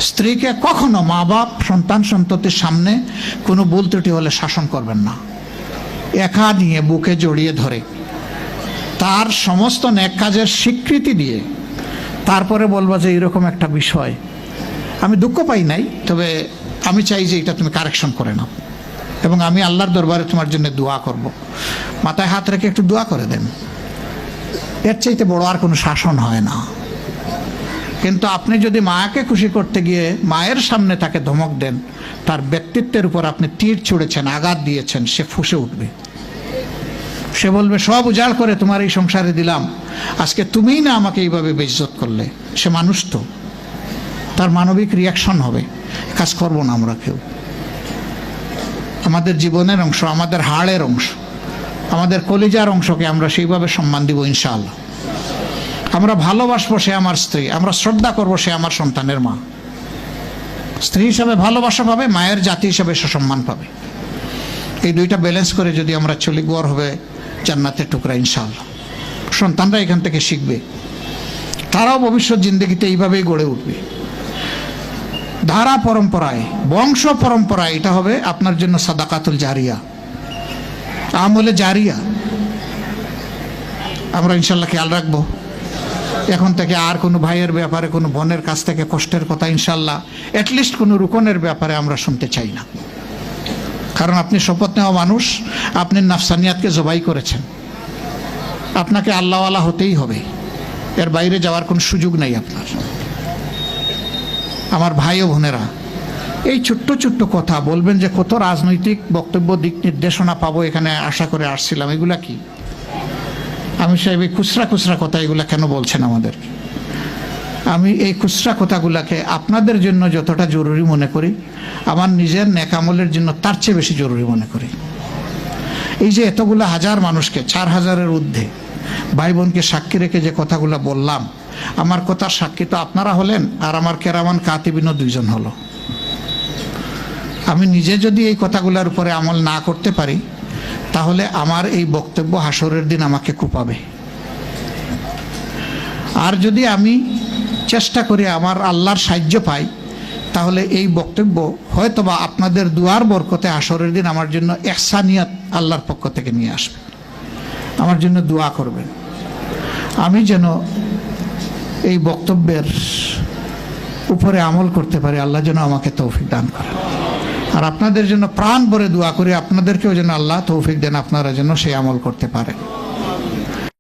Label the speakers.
Speaker 1: স্ত্রীকে কখনো মা বাপ সন্তান সন্ততির সামনে কোনো ভুল ত্রুটি হলে শাসন করবেন না। একা নিয়ে বুকে জড়িয়ে ধরে তার সমস্ত নেক কাজের স্বীকৃতি দিয়ে তারপরে বলবো যে এরকম একটা বিষয় আমি দুঃখ পাই নাই, তবে আমি চাই যে এটা তুমি কারেকশন করে নাও, এবং আমি আল্লাহর দরবারে তোমার জন্য দোয়া করব। মাথায় হাত রেখে একটু দোয়া করে দেন। এর চাইতে বড় আর কোনো শাসন হয় না। কিন্তু আপনি যদি মাকে খুশি করতে গিয়ে মায়ের সামনে তাকে ধমক দেন, তার ব্যক্তিত্বের উপর আপনি তীর ছুঁড়েছেন, আঘাত দিয়েছেন, সে ফুঁসে উঠবে। সে বলবে সব উজাড় করে তোমার এই সংসারে দিলাম, আজকে তুমিই না আমাকে এইভাবে বেইজ্জত করলে। সে মানুষ তো, তার মানবিক রিয়াকশন হবে। কাজ করবো না আমরা কেউ। আমাদের জীবনের অংশ, আমাদের হাড়ের অংশ, আমাদের কলিজার অংশকে আমরা সেইভাবে সম্মান দিব ইনশাআল্লাহ। আমরা ভালোবাসবো সে আমার স্ত্রী, আমরা শ্রদ্ধা করবো সে আমার সন্তানের মা। স্ত্রী হিসাবে ভালোবাসা পাবে, মায়ের জাতি হিসাবে সে সম্মান পাবে। এই দুইটা ব্যালেন্স করে যদি আমরা চলি, গড় হবে জান্নাতের টুকরা ইনশাআল্লাহ। সন্তানরা এখান থেকে শিখবে, তারাও ভবিষ্যৎ জিন্দগিতে এইভাবেই গড়ে উঠবে। ধারা পরম্পরায়, বংশ পরম্পরায় এটা হবে আপনার জন্য সাদাকাতুল জারিয়া, আমলে জারিয়া। আমরা ইনশাল্লাহ খেয়াল রাখবো। এখন থেকে আর কোনো ভাইয়ের ব্যাপারে, কোনো বোনের কাছ থেকে কষ্টের কথা ইনশাল্লাহ, অ্যাটলিস্ট কোনো রুকনের ব্যাপারে আমরা শুনতে চাই না। কারণ আপনি শপথ নেওয়া মানুষ, আপনি নাফসানিয়াতকে জবাই করেছেন, আপনাকে আল্লাহওয়ালা হতেই হবে, এর বাইরে যাওয়ার কোনো সুযোগ নেই আপনার। আমার ভাই ও বোনেরা, এই ছোট্ট ছোট্ট কথা বলবেন যে কত রাজনৈতিক বক্তব্য, দিক নির্দেশনা পাবো এখানে আশা করে আসছিলাম, এগুলা কি? আমি সাহেব এই খুচরা খুচরা কথা এগুলা কেন বলছেন আমাদের? আমি এই খুচরা কথাগুলাকে আপনাদের জন্য যতটা জরুরি মনে করি, আমার নিজের নেক আমলের জন্য তার চেয়ে বেশি জরুরি মনে করি। এই যে এতগুলা হাজার মানুষকে, 4000-এর ঊর্ধ্বে ভাই বোনকে সাক্ষী রেখে যে কথাগুলো বললাম, আমার কথার সাক্ষী তো আপনারা হলেন, আর আমার কেরামান কাতিবিনও 2 জন হলো। আমি নিজে যদি এই কথাগুলোর উপরে আমল না করতে পারি, তাহলে আমার এই বক্তব্য হাসরের দিন আমাকে কুপাবে। আর যদি আমি চেষ্টা করি আমার আল্লাহর সাহায্য পাই, তাহলে এই বক্তব্য হয়তোবা আপনাদের দুয়ার বরকতে হাসরের দিন আমার জন্য ইহসানিয়াত আল্লাহর পক্ষ থেকে নিয়ে আসবে। আমার জন্য দোয়া করবেন, আমি যেন এই বক্তব্যের উপরে আমল করতে পারি। আল্লাহ যেন আমাকে তৌফিক দান করেন। আর আপনাদের জন্য প্রাণ ভরে দোয়া করি, আপনাদেরকেও যেন আল্লাহ তৌফিক দেন, আপনারা যেন সেই আমল করতে পারেন।